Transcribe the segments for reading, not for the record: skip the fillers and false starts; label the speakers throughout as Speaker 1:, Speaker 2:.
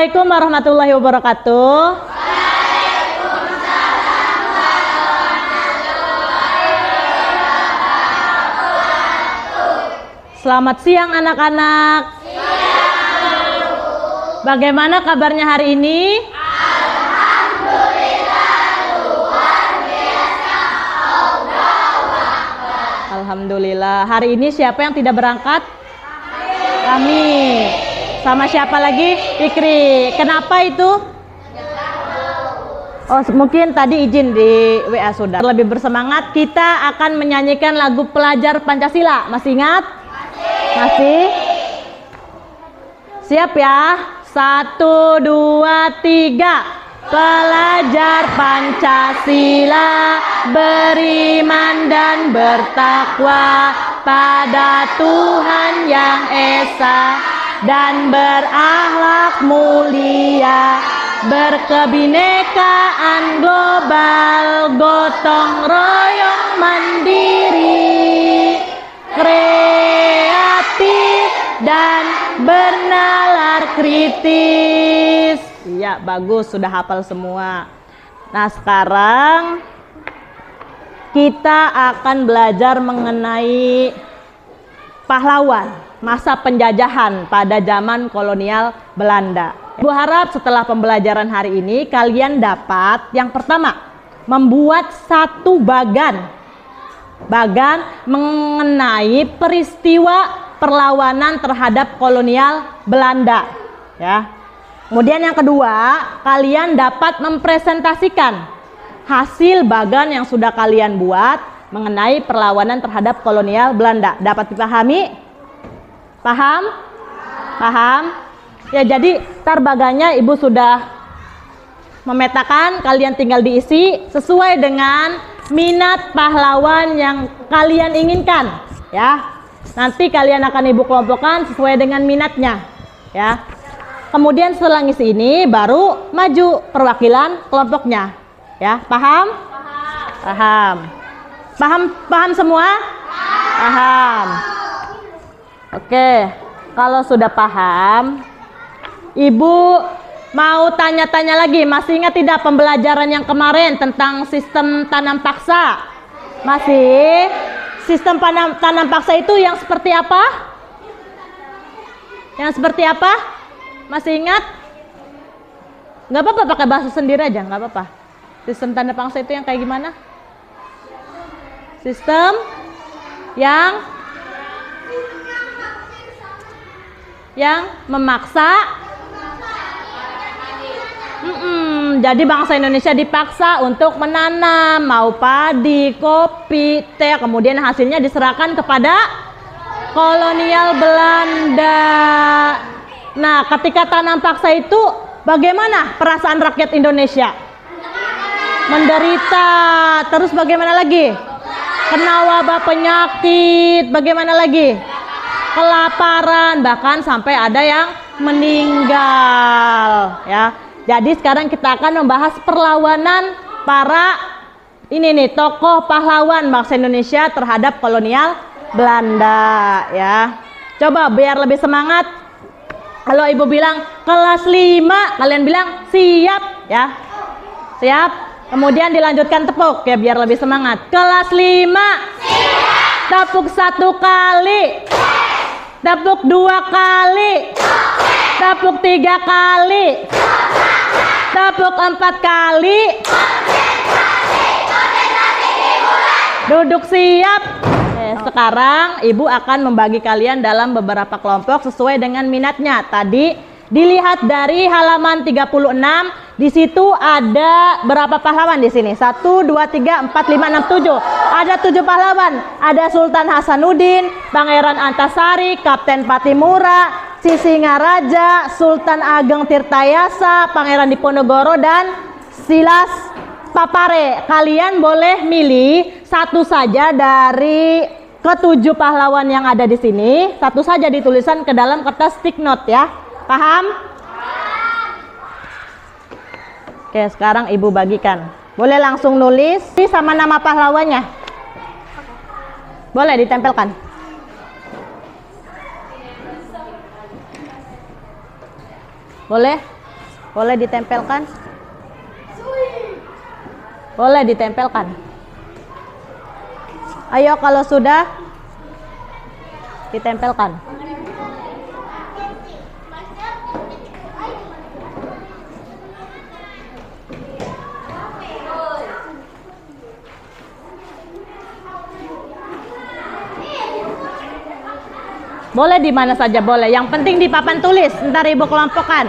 Speaker 1: Assalamualaikum warahmatullahi wabarakatuh. Selamat siang anak-anak. Bagaimana kabarnya hari ini? Alhamdulillah. Hari ini siapa yang tidak berangkat? Kami. Sama siapa lagi? Fikri. Kenapa itu? Oh, mungkin tadi izin di WA sudah. Lebih bersemangat, kita akan menyanyikan lagu pelajar Pancasila. Masih ingat? Masih? Siap ya? 1, 2, 3. Pelajar Pancasila, beriman dan bertakwa pada Tuhan Yang Esa, dan berakhlak mulia, berkebinekaan global, gotong royong mandiri, kreatif dan bernalar kritis. Iya, bagus, sudah hafal semua. Nah, sekarang kita akan belajar mengenai pahlawan masa penjajahan pada zaman kolonial Belanda. Ibu harap setelah pembelajaran hari ini kalian dapat yang pertama, membuat satu bagan mengenai peristiwa perlawanan terhadap kolonial Belanda, ya. Kemudian yang kedua, kalian dapat mempresentasikan hasil bagan yang sudah kalian buat mengenai perlawanan terhadap kolonial Belanda. Dapat dipahami? Paham? Paham? Ya, jadi tar bagannya Ibu sudah memetakan, kalian tinggal diisi sesuai dengan minat pahlawan yang kalian inginkan, ya. Nanti kalian akan Ibu kelompokkan sesuai dengan minatnya, ya. Kemudian setelah ngisi ini baru maju perwakilan kelompoknya, ya. Paham? Paham. Paham semua? Paham. Oke, kalau sudah paham, Ibu mau tanya-tanya lagi. Masih ingat tidak pembelajaran yang kemarin tentang sistem tanam paksa? Masih? Sistem tanam paksa itu yang seperti apa? Yang seperti apa? Masih ingat? Nggak apa-apa, pakai bahasa sendiri aja, nggak apa-apa. Sistem tanda paksa itu yang kayak gimana? Sistem yang memaksa. Jadi bangsa Indonesia dipaksa untuk menanam, mau padi, kopi, teh, kemudian hasilnya diserahkan kepada kolonial Belanda. Nah, ketika tanam paksa itu bagaimana perasaan rakyat Indonesia? Menderita. Terus bagaimana lagi? Kena wabah penyakit. Bagaimana lagi? Kelaparan, bahkan sampai ada yang meninggal, ya. Jadi sekarang kita akan membahas perlawanan para tokoh pahlawan bangsa Indonesia terhadap kolonial Belanda, ya. Coba biar lebih semangat. Kalau Ibu bilang kelas 5, kalian bilang siap, ya. Siap. Kemudian dilanjutkan tepuk, ya, biar lebih semangat. Kelas 5. Siap. Tepuk 1 kali. Siap. Tepuk 2 kali. Siap. Tepuk 3 kali. Siap. Tepuk 4 kali. Duduk siap. Sekarang Ibu akan membagi kalian dalam beberapa kelompok sesuai dengan minatnya. Tadi dilihat dari halaman 36, di situ ada berapa pahlawan di sini? 1, 2, 3, 4, 5, 6, 7. Ada 7 pahlawan. Ada Sultan Hasanuddin, Pangeran Antasari, Kapten Patimura, Sisingaraja, Sultan Ageng Tirtayasa, Pangeran Diponegoro, dan Silas Papare. Kalian boleh milih satu saja dari ke-7 pahlawan yang ada di sini. Satu saja ditulisan ke dalam kertas stick note, ya. Paham? Oke, sekarang Ibu bagikan. Boleh langsung nulis sama nama pahlawannya. Boleh ditempelkan. Boleh? Boleh ditempelkan? Boleh ditempelkan. Ayo kalau sudah ditempelkan. Boleh di mana saja boleh. Yang penting di papan tulis. Ntar ibu kelompokkan.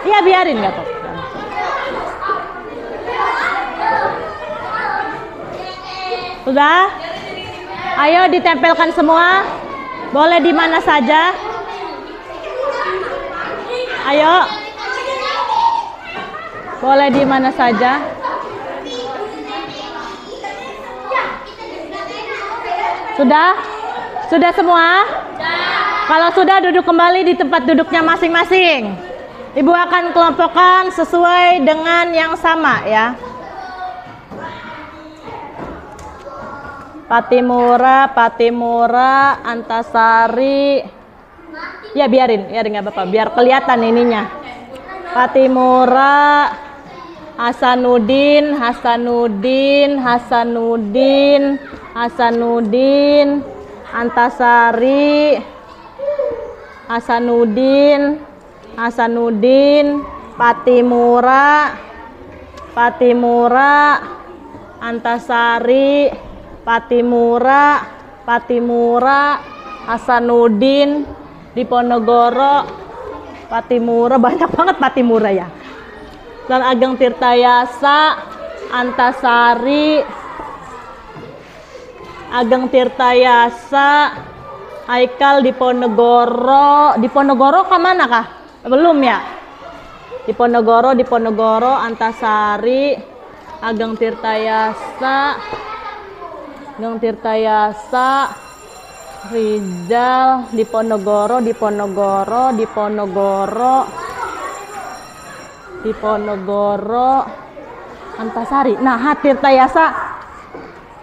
Speaker 1: Iya biarin nggak tuh. Sudah? Ayo ditempelkan semua. Boleh di mana saja. Ayo. Boleh di mana saja. Sudah? Sudah semua? Kalau sudah duduk kembali di tempat duduknya masing-masing. Ibu akan kelompokkan sesuai dengan yang sama ya. Patimura, Antasari. Ya biarin nggak apa-apa, biar kelihatan ininya. Patimura, Hasanuddin, Antasari, Hasanuddin, Patimura, Antasari, Patimura, Hasanuddin, Diponegoro, Patimura, banyak banget Patimura ya. Dan Ageng Tirtayasa, Antasari, Ageng Tirtayasa, Haikal Diponegoro. Diponegoro ke mana kah? Belum ya? Diponegoro, Antasari, Ageng Tirtayasa, Rizal, Diponegoro, Antasari. Nah, Tirtayasa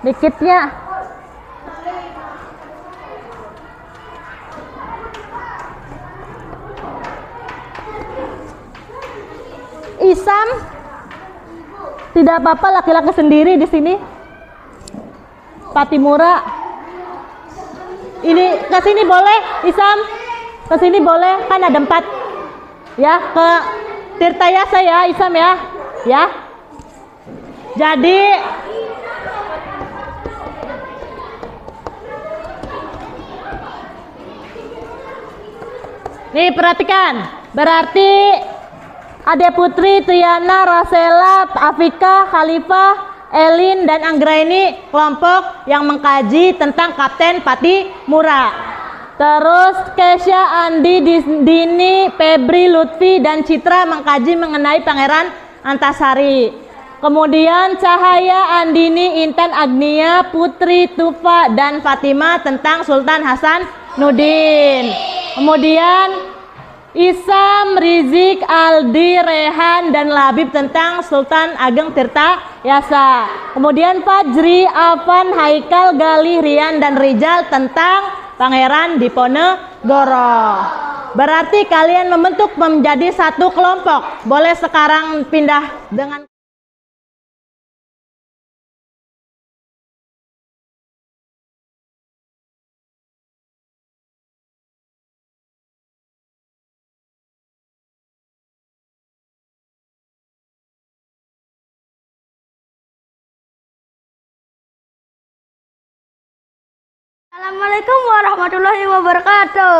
Speaker 1: dikitnya. Isam, tidak apa-apa laki-laki sendiri di sini. Patimura, ini ke sini boleh, Isam, ke sini boleh, kan ada 4 ya, ke Tirtayasa ya, Isam ya, ya. Jadi nih perhatikan, berarti Ade Putri, Triana, Rasela, Afika, Khalifah, Elin dan Anggraini kelompok yang mengkaji tentang Kapten Patimura. Terus Kesha, Andi, Dini, Febri, Lutfi dan Citra mengkaji mengenai Pangeran Antasari. Kemudian Cahaya, Andini, Intan, Agnia, Putri, Tufa dan Fatima tentang Sultan Hasanuddin. Kemudian Isam, Rizik, Aldi, Rehan dan Labib tentang Sultan Ageng Tirtayasa. Kemudian Fajri, Afan, Haikal, Galih, Rian dan Rijal tentang Pangeran Diponegoro. Berarti kalian membentuk menjadi satu kelompok. Boleh sekarang pindah dengan
Speaker 2: Assalamualaikum warahmatullahi wabarakatuh.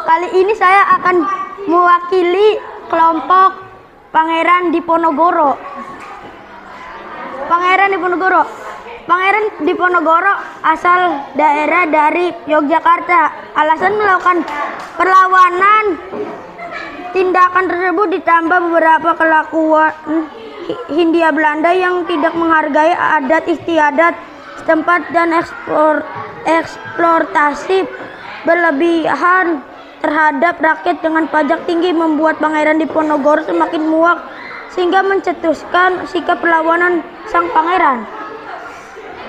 Speaker 2: Kali ini saya akan mewakili kelompok Pangeran Diponegoro. Pangeran Diponegoro asal daerah dari Yogyakarta. Alasan melakukan perlawanan tindakan tersebut ditambah beberapa kelakuan Hindia Belanda yang tidak menghargai adat istiadat setempat dan eksploitasi berlebihan terhadap rakyat dengan pajak tinggi membuat Pangeran Diponegoro semakin muak sehingga mencetuskan sikap perlawanan sang pangeran.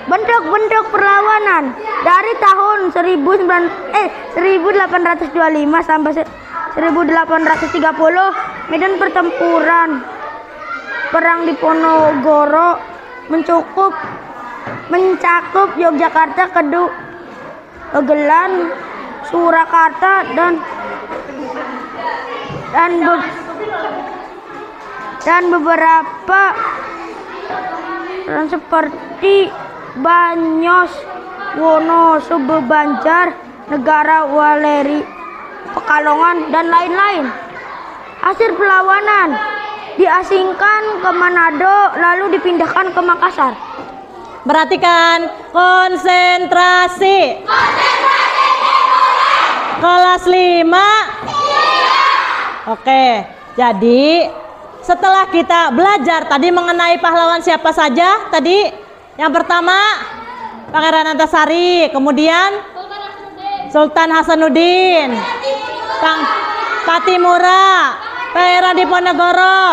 Speaker 2: Bentuk-bentuk perlawanan dari tahun 1825 sampai 1830, medan pertempuran Perang Diponegoro mencakup Yogyakarta, Gelan, Surakarta dan beberapa seperti Banyos, Wonosobo, Banjar, Negara Waleri, Pekalongan, dan lain-lain. Hasil perlawanan diasingkan ke Manado lalu dipindahkan ke Makassar.
Speaker 1: Perhatikan, konsentrasi. Kelas 5. Oke, jadi setelah kita belajar tadi mengenai pahlawan siapa saja tadi? Yang pertama Pangeran Antasari, kemudian Sultan Hasanuddin, Patimura, Pangeran Diponegoro,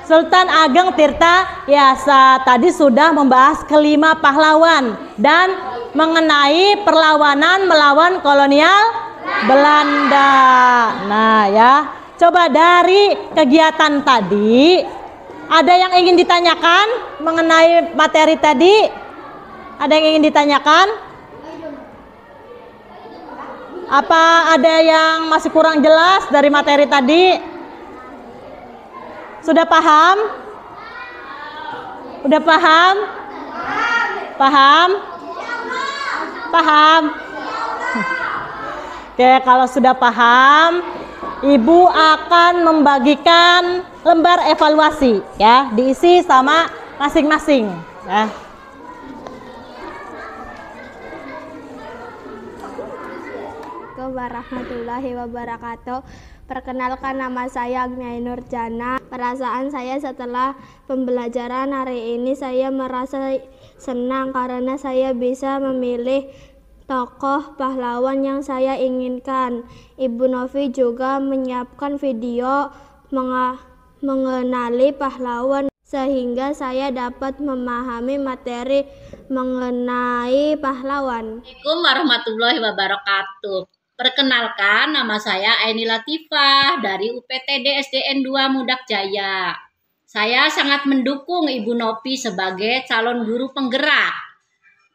Speaker 1: Sultan Ageng Tirta Yasa. Tadi sudah membahas kelima pahlawan dan mengenai perlawanan melawan kolonial Belanda. Nah ya, coba dari kegiatan tadi ada yang ingin ditanyakan mengenai materi tadi? Ada yang ingin ditanyakan? Apa ada yang masih kurang jelas dari materi tadi? Sudah paham? Udah paham? Paham? Paham? Oke, kalau sudah paham, Ibu akan membagikan lembar evaluasi ya, diisi sama masing-masing ya.
Speaker 3: Warahmatullahi wabarakatuh. Perkenalkan, nama saya Agnia Nurjana. Perasaan saya setelah pembelajaran hari ini, saya merasa senang karena saya bisa memilih tokoh pahlawan yang saya inginkan. Ibu Novi juga menyiapkan video mengenali pahlawan sehingga saya dapat memahami materi mengenai pahlawan.
Speaker 4: Assalamualaikum warahmatullahi wabarakatuh. Perkenalkan, nama saya Aini Latifah dari UPTD SDN 2 Mudak Jaya. Saya sangat mendukung Ibu Novi sebagai calon guru penggerak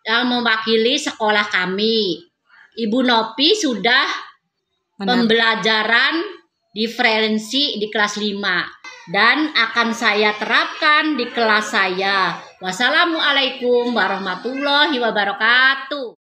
Speaker 4: yang mewakili sekolah kami. Ibu Novi sudah pembelajaran diferensi di kelas 5 dan akan saya terapkan di kelas saya. Wassalamualaikum warahmatullahi wabarakatuh.